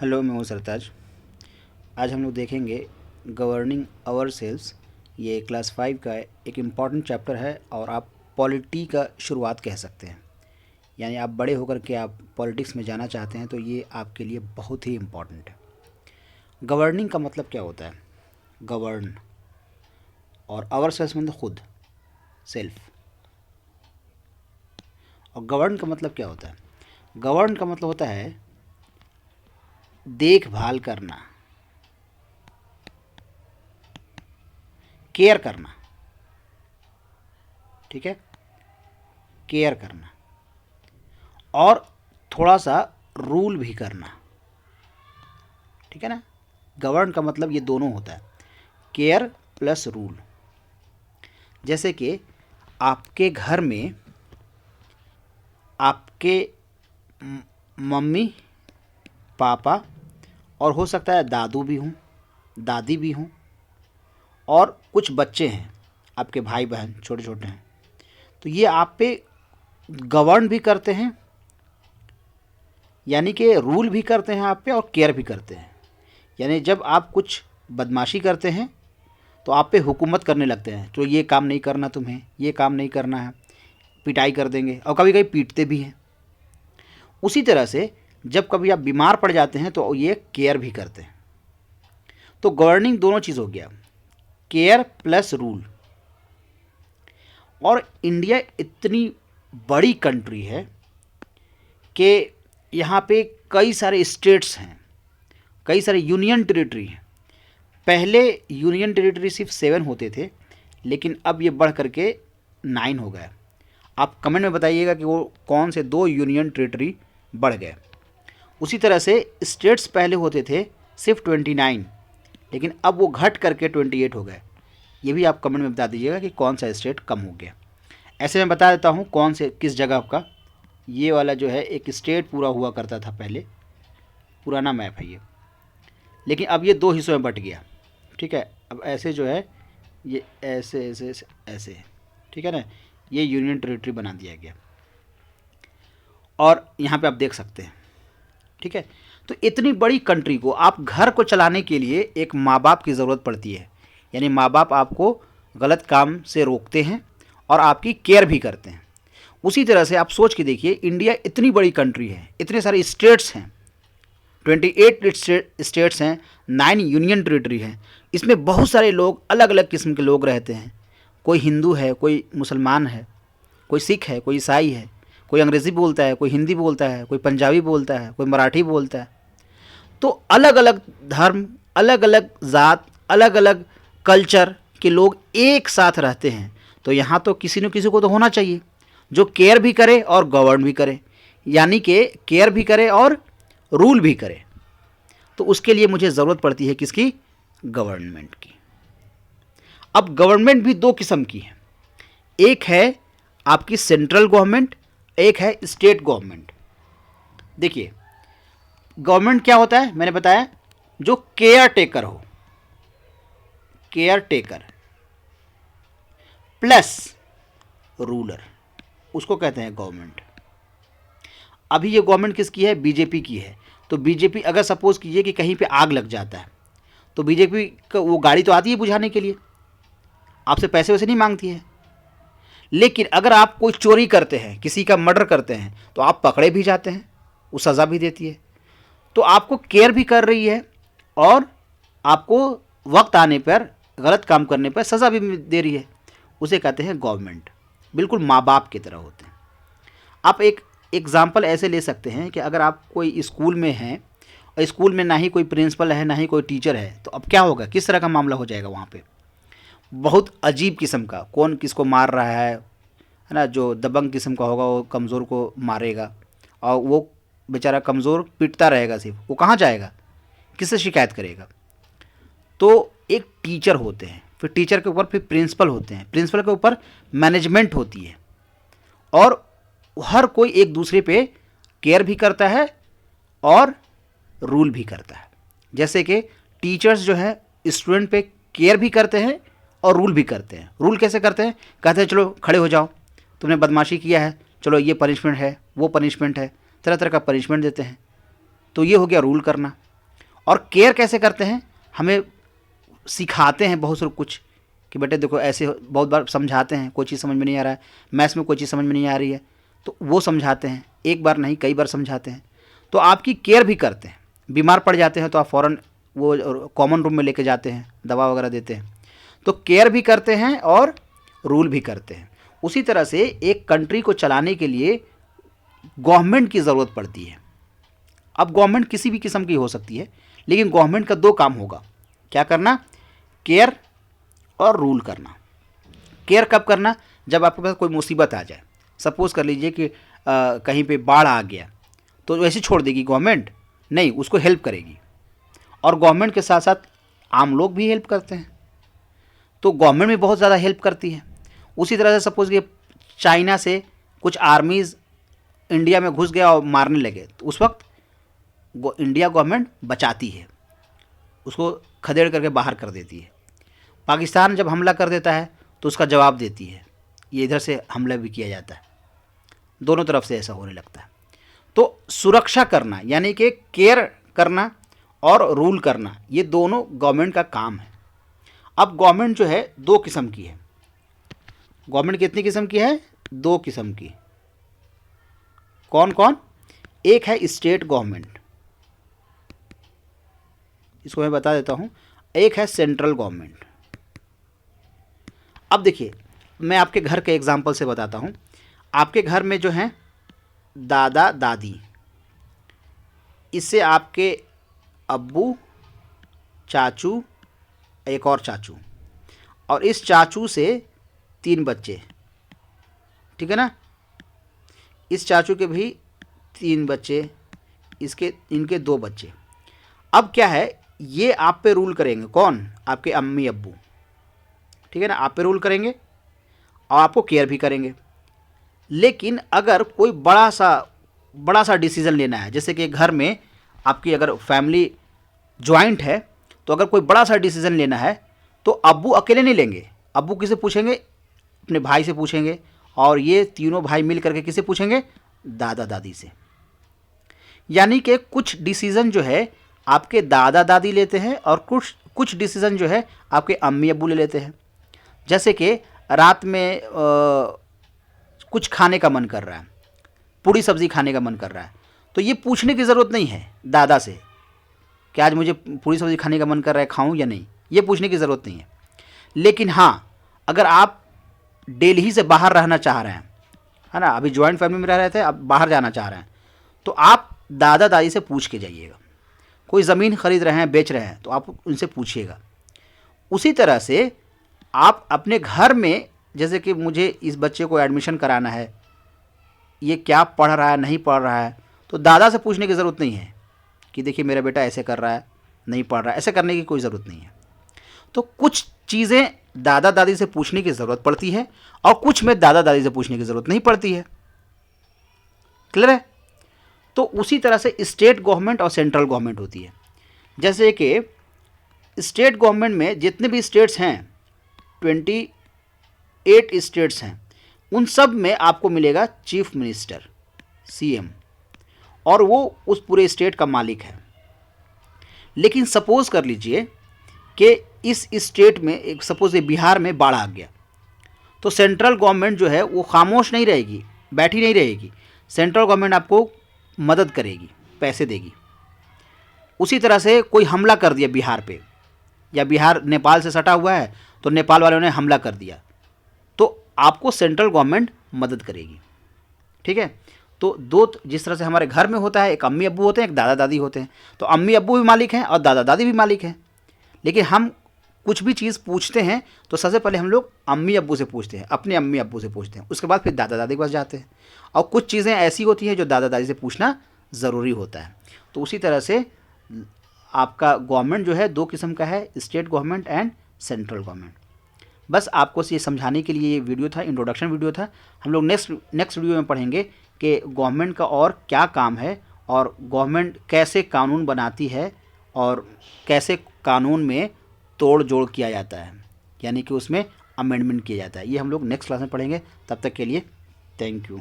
Hello, मैं हूँ सरताज। आज हम लोग देखेंगे गवर्निंग आवर सेल्स। ये क्लास 5 का एक इम्पॉर्टेंट चैप्टर है और आप पॉलिटी का शुरुआत कह सकते हैं। यानी आप बड़े होकर के आप पॉलिटिक्स में जाना चाहते हैं तो ये आपके लिए बहुत ही इम्पॉर्टेंट है। गवर्निंग का मतलब क्या होता है? गवर्न, और आवर सेल्स मतलब खुद, सेल्फ। और गवर्न का मतलब क्या होता है? गवर्न का मतलब होता है देखभाल करना, केयर करना। ठीक है, केयर करना और थोड़ा सा रूल भी करना। ठीक है ना। गवर्न का मतलब ये दोनों होता है, केयर प्लस रूल। जैसे कि आपके घर में आपके मम्मी पापा और हो सकता है दादू भी हों, दादी भी हों, और कुछ बच्चे हैं, आपके भाई बहन छोटे छोटे हैं, तो ये आप पे गवर्न भी करते हैं, यानी कि रूल भी करते हैं आप पे और केयर भी करते हैं। यानी जब आप कुछ बदमाशी करते हैं तो आप पे हुकूमत करने लगते हैं, तो ये काम नहीं करना, तुम्हें ये काम नहीं करना है, पिटाई कर देंगे और कभी कभी पीटते भी हैं। उसी तरह से जब कभी आप बीमार पड़ जाते हैं तो ये केयर भी करते हैं। तो गवर्निंग दोनों चीज़ हो गया, केयर प्लस रूल। और इंडिया इतनी बड़ी कंट्री है कि यहाँ पे कई सारे स्टेट्स हैं, कई सारे यूनियन टेरिटरी हैं। पहले यूनियन टेरिटरी सिर्फ 7 होते थे, लेकिन अब ये बढ़ करके 9 हो गए। आप कमेंट में बताइएगा कि वो कौन से 2 यूनियन टेरिटरी बढ़ गए। उसी तरह से स्टेट्स पहले होते थे सिर्फ 29, लेकिन अब वो घट करके 28 हो गए। ये भी आप कमेंट में बता दीजिएगा कि कौन सा स्टेट कम हो गया। ऐसे मैं बता देता हूँ कौन से किस जगह का। ये वाला जो है एक स्टेट पूरा हुआ करता था पहले, पुराना मैप है ये, लेकिन अब ये 2 हिस्सों में बट गया। ठीक है, अब ऐसे जो है ये ऐसे ऐसे ऐसे ऐसे है। ठीक है ना, ये यूनियन टेरिटरी बना दिया गया और यहाँ पे आप देख सकते हैं। ठीक है, तो इतनी बड़ी कंट्री को आप घर को चलाने के लिए एक माँ बाप की ज़रूरत पड़ती है। यानी माँ बाप आपको गलत काम से रोकते हैं और आपकी केयर भी करते हैं। उसी तरह से आप सोच के देखिए, इंडिया इतनी बड़ी कंट्री है, इतने सारे स्टेट्स हैं, 28 स्टेट्स हैं, 9 यूनियन टेरिटरी हैं। इसमें बहुत सारे लोग, अलग अलग किस्म के लोग रहते हैं। कोई हिंदू है, कोई मुसलमान है, कोई सिख है, कोई ईसाई है, कोई अंग्रेज़ी बोलता है, कोई हिंदी बोलता है, कोई पंजाबी बोलता है, कोई मराठी बोलता है। तो अलग अलग धर्म, अलग अलग ज़ात, अलग अलग कल्चर के लोग एक साथ रहते हैं। तो यहाँ तो किसी न किसी को तो होना चाहिए जो केयर भी करे और गवर्न भी करे, यानी कि केयर भी करे और रूल भी करे। तो उसके लिए मुझे ज़रूरत पड़ती है किसकी? गवर्नमेंट की। अब गवर्नमेंट भी 2 किस्म की है, एक है आपकी सेंट्रल गवर्नमेंट, एक है स्टेट गवर्नमेंट। देखिए, गवर्नमेंट क्या होता है, मैंने बताया, जो केयर टेकर हो, केयर टेकर प्लस रूलर, उसको कहते हैं गवर्नमेंट। अभी ये गवर्नमेंट किसकी है? बीजेपी की है। तो बीजेपी, अगर सपोज कीजिए कि कहीं पे आग लग जाता है तो बीजेपी का वो गाड़ी तो आती है बुझाने के लिए, आपसे पैसे वैसे नहीं मांगती है। लेकिन अगर आप कोई चोरी करते हैं, किसी का मर्डर करते हैं, तो आप पकड़े भी जाते हैं, वो सज़ा भी देती है। तो आपको केयर भी कर रही है और आपको वक्त आने पर, गलत काम करने पर सज़ा भी दे रही है। उसे कहते हैं गवर्नमेंट। बिल्कुल माँ बाप की तरह होते हैं। आप एक एग्ज़ाम्पल ऐसे ले सकते हैं कि अगर आप कोई स्कूल में हैं और स्कूल में ना ही कोई प्रिंसिपल है, ना ही कोई टीचर है, तो अब क्या होगा, किस तरह का मामला हो जाएगा वहाँ पे? बहुत अजीब किस्म का, कौन किसको मार रहा है ना। जो दबंग किस्म का होगा वो कमज़ोर को मारेगा और वो बेचारा कमज़ोर पिटता रहेगा सिर्फ, वो कहाँ जाएगा, किससे शिकायत करेगा? तो एक टीचर होते हैं, फिर टीचर के ऊपर फिर प्रिंसिपल होते हैं, प्रिंसिपल के ऊपर मैनेजमेंट होती है, और हर कोई एक दूसरे पे केयर भी करता है और रूल भी करता है। जैसे कि टीचर्स जो है स्टूडेंट पे केयर भी करते हैं और रूल भी करते हैं। रूल कैसे करते हैं? कहते हैं चलो खड़े हो जाओ, तुमने बदमाशी किया है, चलो ये पनिशमेंट है, वो पनिशमेंट है, तरह तरह का पनिशमेंट देते हैं। तो ये हो गया रूल करना। और केयर कैसे करते हैं, हमें सिखाते हैं बहुत सारा कुछ कि बेटे देखो ऐसे, बहुत बार समझाते हैं, कोई चीज़ समझ में नहीं आ रहा है, मैथ्स में कोई चीज़ समझ में नहीं आ रही है तो वो समझाते हैं, एक बार नहीं कई बार समझाते हैं। तो आपकी केयर भी करते हैं। बीमार पड़ जाते हैं तो आप फ़ौरन वो कॉमन रूम में लेके जाते हैं, दवा वगैरह देते हैं। तो केयर भी करते हैं और रूल भी करते हैं। उसी तरह से एक कंट्री को चलाने के लिए गवर्नमेंट की ज़रूरत पड़ती है। अब गवर्नमेंट किसी भी किस्म की हो सकती है, लेकिन गवर्नमेंट का दो काम होगा, क्या करना, केयर और रूल करना। केयर कब करना, जब आपके पास कोई मुसीबत आ जाए, सपोज़ कर लीजिए कि कहीं पे बाढ़ आ गया तो वैसे छोड़ देगी गवर्नमेंट, नहीं, उसको हेल्प करेगी। और गवर्नमेंट के साथ साथ आम लोग भी हेल्प करते हैं, तो गवर्नमेंट भी बहुत ज़्यादा हेल्प करती है। उसी तरह से सपोज़ कि चाइना से कुछ आर्मीज़ इंडिया में घुस गया और मारने लगे, तो उस वक्त इंडिया गवर्नमेंट बचाती है, उसको खदेड़ करके बाहर कर देती है। पाकिस्तान जब हमला कर देता है तो उसका जवाब देती है, ये इधर से हमला भी किया जाता है, दोनों तरफ से ऐसा होने लगता है। तो सुरक्षा करना यानी कि केयर करना और रूल करना, ये दोनों गवर्नमेंट का काम है। अब गवर्नमेंट जो है दो किस्म की है। गवर्नमेंट कितनी किस्म की है, दो किस्म की। कौन कौन, एक है स्टेट गवर्नमेंट, इसको मैं बता देता हूं, एक है सेंट्रल गवर्नमेंट। अब देखिए, मैं आपके घर के एग्जांपल से बताता हूं। आपके घर में जो हैं दादा दादी, इससे आपके अब्बू, चाचू, एक और चाचू, और इस चाचू से 3 बच्चे, ठीक है ना, इस चाचू के भी 3 बच्चे, इनके 2 बच्चे। अब क्या है, ये आप पे रूल करेंगे, कौन, आपके अम्मी अब्बू, ठीक है ना, आप पे रूल करेंगे और आपको केयर भी करेंगे। लेकिन अगर कोई बड़ा सा डिसीज़न लेना है, जैसे कि घर में आपकी अगर फैमिली जॉइंट है, तो अगर कोई बड़ा सा डिसीज़न लेना है तो अब्बू अकेले नहीं लेंगे, अब्बू किसे पूछेंगे, अपने भाई से पूछेंगे, और ये तीनों भाई मिल करके किसे पूछेंगे, दादा दादी से। यानी कि कुछ डिसीज़न जो है आपके दादा दादी लेते हैं और कुछ डिसीज़न जो है आपके अम्मी अब्बू ले लेते हैं। जैसे कि रात में कुछ खाने का मन कर रहा है, पूड़ी सब्ज़ी खाने का मन कर रहा है, तो ये पूछने की ज़रूरत नहीं है दादा से कि आज मुझे पूड़ी सब्ज़ी खाने का मन कर रहा है, खाऊं या नहीं, ये पूछने की ज़रूरत नहीं है। लेकिन हाँ, अगर आप दिल्ली से बाहर रहना चाह रहे हैं, है ना, अभी जॉइंट फैमिली में रह रहे थे, अब बाहर जाना चाह रहे हैं, तो आप दादा दादी से पूछ के जाइएगा। कोई ज़मीन खरीद रहे हैं, बेच रहे हैं, तो आप उनसे पूछिएगा। उसी तरह से आप अपने घर में, जैसे कि मुझे इस बच्चे को एडमिशन कराना है, ये क्या पढ़ रहा है, नहीं पढ़ रहा है, तो दादा से पूछने की ज़रूरत नहीं है कि देखिए मेरा बेटा ऐसे कर रहा है, नहीं पढ़ रहा है, ऐसे करने की कोई ज़रूरत नहीं है। तो कुछ चीज़ें दादा दादी से पूछने की ज़रूरत पड़ती है और कुछ में दादा दादी से पूछने की ज़रूरत नहीं पड़ती है। क्लियर है? तो उसी तरह से स्टेट गवर्नमेंट और सेंट्रल गवर्नमेंट होती है। जैसे कि स्टेट गवर्नमेंट में जितने भी स्टेट्स हैं, 28 स्टेट्स हैं, उन सब में आपको मिलेगा चीफ मिनिस्टर, सीएम, और वो उस पूरे स्टेट का मालिक है। लेकिन सपोज कर लीजिए कि इस स्टेट में, एक सपोज ये बिहार में बाढ़ आ गया, तो सेंट्रल गवर्नमेंट जो है वो खामोश नहीं रहेगी, बैठी नहीं रहेगी। सेंट्रल गवर्नमेंट आपको मदद करेगी, पैसे देगी। उसी तरह से कोई हमला कर दिया बिहार पे, या बिहार नेपाल से सटा हुआ है तो नेपाल वालों ने हमला कर दिया, तो आपको सेंट्रल गवर्नमेंट मदद करेगी। ठीक है? तो दो, जिस तरह से हमारे घर में होता है, एक अम्मी अब्बू होते हैं, एक दादा दादी होते हैं। तो अम्मी अब्बू भी मालिक हैं और दादा दादी भी मालिक हैं। लेकिन हम कुछ भी चीज़ पूछते हैं तो सबसे पहले हम लोग अम्मी अब्बू से पूछते हैं, अपने अम्मी अब्बू से पूछते हैं, उसके बाद फिर दादा दादी के पास जाते हैं। और कुछ चीज़ें ऐसी होती हैं जो दादा दादी से पूछना ज़रूरी होता है। तो उसी तरह से आपका गवर्नमेंट जो है दो किस्म का है, state government and central government. बस आपको ये समझाने के लिए ये वीडियो था, इंट्रोडक्शन वीडियो था। हम लोग नेक्स्ट वीडियो में पढ़ेंगे कि गवर्नमेंट का और क्या काम है, और गवर्नमेंट कैसे कानून बनाती है, और कैसे कानून में तोड़ जोड़ किया जाता है, यानी कि उसमें अमेंडमेंट किया जाता है। ये हम लोग नेक्स्ट क्लास में पढ़ेंगे। तब तक के लिए थैंक यू।